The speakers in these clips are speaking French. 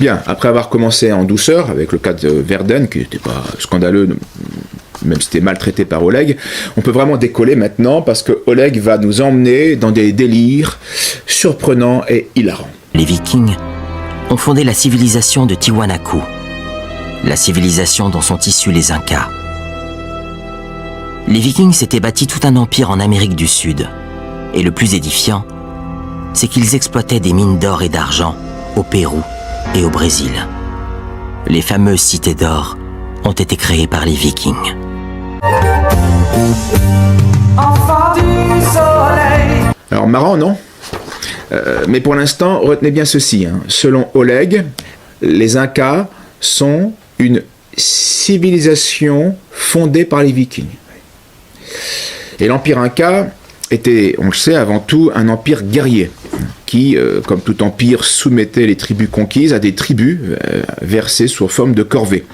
Bien, après avoir commencé en douceur, avec le cas de Verden, qui n'était pas scandaleux, même si c'était maltraité par Oleg, on peut vraiment décoller maintenant, parce que Oleg va nous emmener dans des délires surprenants et hilarants. Les Vikings ont fondé la civilisation de Tiwanaku, la civilisation dont sont issus les Incas. Les Vikings s'étaient bâtis tout un empire en Amérique du Sud, et le plus édifiant, c'est qu'ils exploitaient des mines d'or et d'argent au Pérou et au Brésil. Les fameuses cités d'or ont été créées par les Vikings. Enfant du soleil. Alors marrant, non ? Mais pour l'instant, retenez bien ceci. Selon Oleg, les Incas sont une civilisation fondée par les Vikings. Et l'empire Inca était, on le sait, avant tout un empire guerrier, qui, comme tout empire, soumettait les tribus conquises à des tribus versées sous forme de corvées.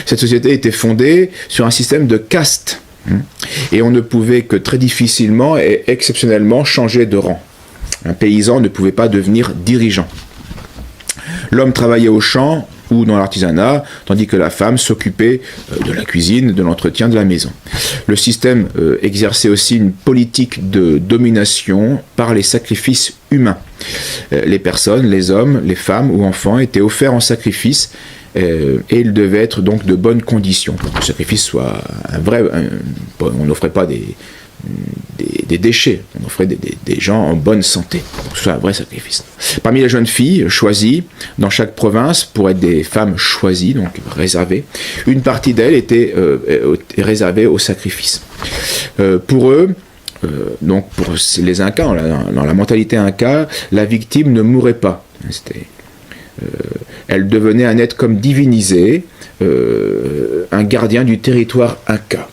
Cette société était fondée sur un système de castes, et on ne pouvait que très difficilement et exceptionnellement changer de rang. Un paysan ne pouvait pas devenir dirigeant. L'homme travaillait au champ ou dans l'artisanat, tandis que la femme s'occupait de la cuisine, de l'entretien de la maison. Le système exerçait aussi une politique de domination par les sacrifices humains. Les personnes, les hommes, les femmes ou enfants étaient offerts en sacrifice et ils devaient être donc de bonnes conditions pour que le sacrifice soit on n'offrait pas des déchets, on offrait des gens en bonne santé, pour que ce soit un vrai sacrifice. Parmi les jeunes filles choisies, dans chaque province, pour être des femmes choisies, donc réservées, une partie d'elles était réservée au sacrifice. Pour eux, donc pour les Incas, dans la mentalité Inca, la victime ne mourait pas. Elle devenait un être comme divinisé, un gardien du territoire Inca.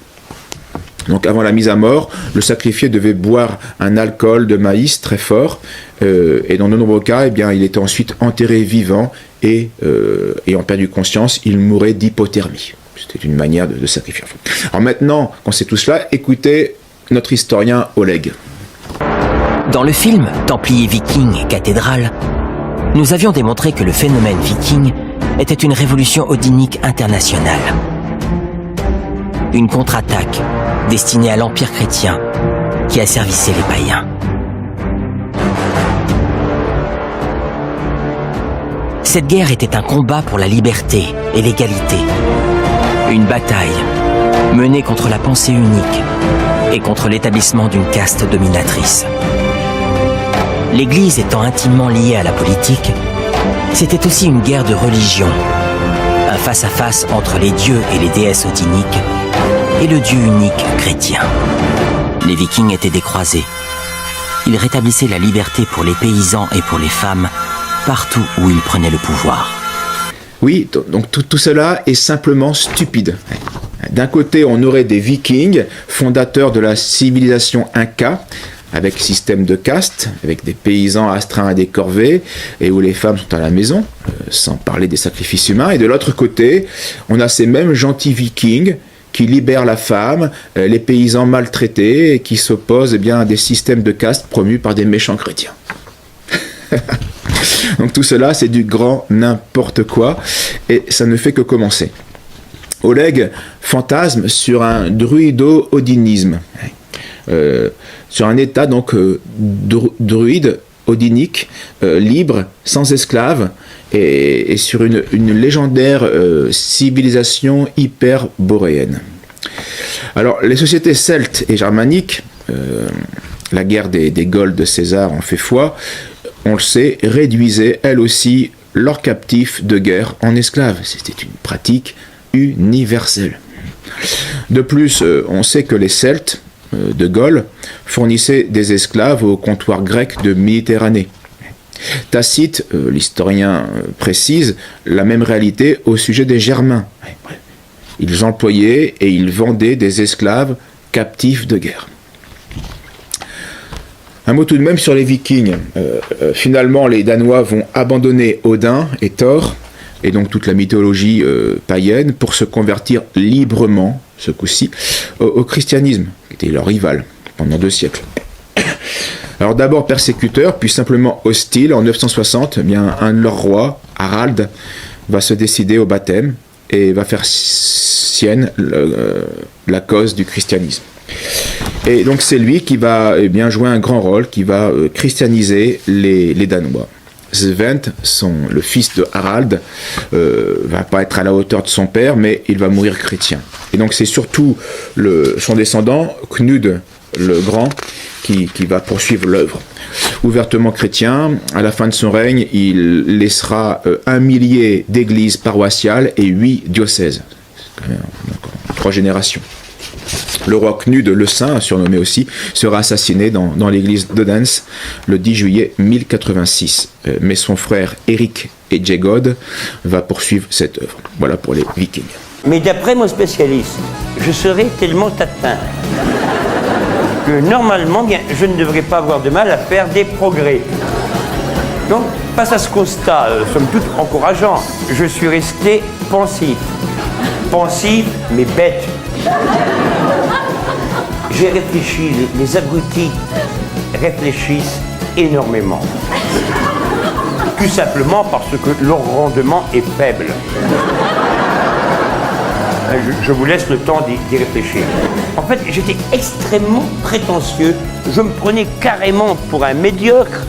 Donc avant la mise à mort, le sacrifié devait boire un alcool de maïs très fort, et dans de nombreux cas, eh bien, il était ensuite enterré vivant, et ayant perdu conscience, il mourait d'hypothermie. C'était une manière de sacrifier. Alors maintenant, quand c'est tout cela, écoutez notre historien Oleg. Dans le film Templiers Vikings et Cathédrale, nous avions démontré que le phénomène viking était une révolution odinique internationale. Une contre-attaque destinée à l'Empire chrétien qui asservissait les païens. Cette guerre était un combat pour la liberté et l'égalité. Une bataille menée contre la pensée unique et contre l'établissement d'une caste dominatrice. L'Église étant intimement liée à la politique, c'était aussi une guerre de religion, un face-à-face entre les dieux et les déesses odiniques et le Dieu unique chrétien. Les Vikings étaient des croisés. Ils rétablissaient la liberté pour les paysans et pour les femmes, partout où ils prenaient le pouvoir. Oui, donc tout cela est simplement stupide. D'un côté, on aurait des Vikings, fondateurs de la civilisation Inca, avec système de caste, avec des paysans astreints à des corvées, et où les femmes sont à la maison, sans parler des sacrifices humains. Et de l'autre côté, on a ces mêmes gentils Vikings qui libèrent la femme, les paysans maltraités, et qui s'opposent à des systèmes de caste promus par des méchants chrétiens. Donc tout cela, c'est du grand n'importe quoi, et ça ne fait que commencer. Oleg fantasme sur un druido-odinisme, sur un état donc druide, odinique, libre, sans esclaves, et sur une légendaire civilisation hyperboréenne. Alors, les sociétés celtes et germaniques, la guerre des Gaules de César en fait foi, on le sait, réduisaient elles aussi leurs captifs de guerre en esclaves. C'était une pratique universelle. De plus, on sait que les Celtes de Gaulle fournissaient des esclaves au comptoir grec de Méditerranée. Tacite, l'historien, précise la même réalité au sujet des Germains. Ils employaient et ils vendaient des esclaves captifs de guerre. Un mot tout de même sur les Vikings. Finalement, les Danois vont abandonner Odin et Thor, et donc toute la mythologie païenne, pour se convertir librement, ce coup-ci, au christianisme, qui était leur rival pendant 2 siècles. Alors d'abord persécuteur, puis simplement hostile, en 960, un de leurs rois, Harald, va se décider au baptême et va faire sienne la cause du christianisme. Et donc c'est lui qui va jouer un grand rôle, qui va christianiser les Danois. Svend, le fils de Harald, va pas être à la hauteur de son père, mais il va mourir chrétien. Et donc c'est surtout son descendant, Knud le Grand, qui va poursuivre l'œuvre. Ouvertement chrétien, à la fin de son règne, il laissera 1 millier d'églises paroissiales et 8 diocèses. C'est quand même 3 générations. Le roi Knud le Saint, surnommé aussi, sera assassiné dans l'église d'Odense le 10 juillet 1086. Mais son frère Eric et Jegod va poursuivre cette œuvre. Voilà pour les Vikings. Mais d'après mon spécialiste, je serai tellement atteint que normalement, je ne devrais pas avoir de mal à faire des progrès. Donc, face à ce constat, somme toute encourageant, je suis resté pensif. Pensif, mais bête. J'ai réfléchi, les abrutis réfléchissent énormément. Tout simplement parce que leur rendement est faible. Je vous laisse le temps d'y réfléchir. En fait, j'étais extrêmement prétentieux. Je me prenais carrément pour un médiocre,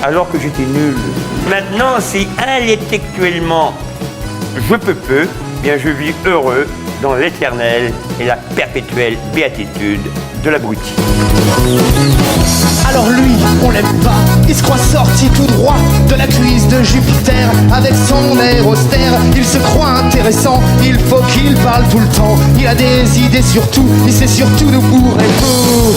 alors que j'étais nul. Maintenant, si intellectuellement je peux peu, bien je vis heureux dans l'éternelle et la perpétuelle béatitude de l'abruti. Alors lui, on l'aime pas, il se croit sorti tout droit de la cuisse de Jupiter. Avec son air austère, il se croit intéressant, il faut qu'il parle tout le temps. Il a des idées sur tout, il sait surtout nous bourrer fou.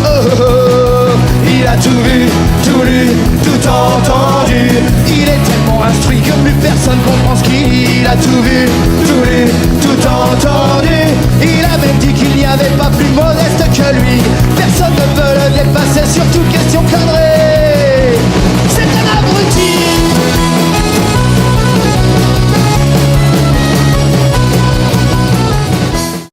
Oh, oh, oh, il a tout vu, tout lu, tout entendu. Il est tellement instruit que plus personne comprend ce qu'il a tout vu, tout lu, tout entendu. Il a même dit qu'il n'y avait pas plus modeste que lui. Personne ne peut le dépasser sur toute question connerie.